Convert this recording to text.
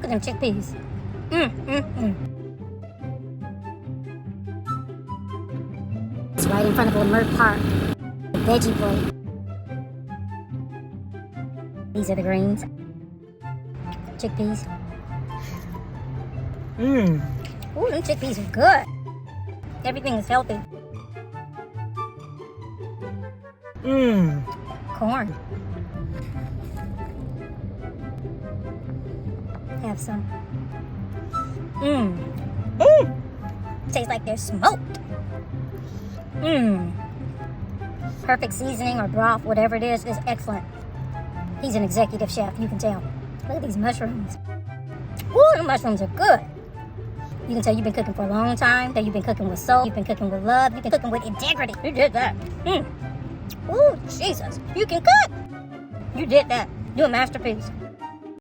Look at them chickpeas. It's right in front of Leimert Park. The veggie plate. These are the greens. Chickpeas. Ooh, them chickpeas are good. Everything is healthy. Corn. Have some. Tastes like they're smoked. Perfect seasoning or broth, whatever it is excellent. He's an executive chef, you can tell. Look at these mushrooms. Ooh, the mushrooms are good. You can tell you've been cooking for a long time, that you've been cooking with soul, you've been cooking with love, you've been cooking with integrity. You did that. Ooh, Jesus. You can cook. You did that. You're a masterpiece.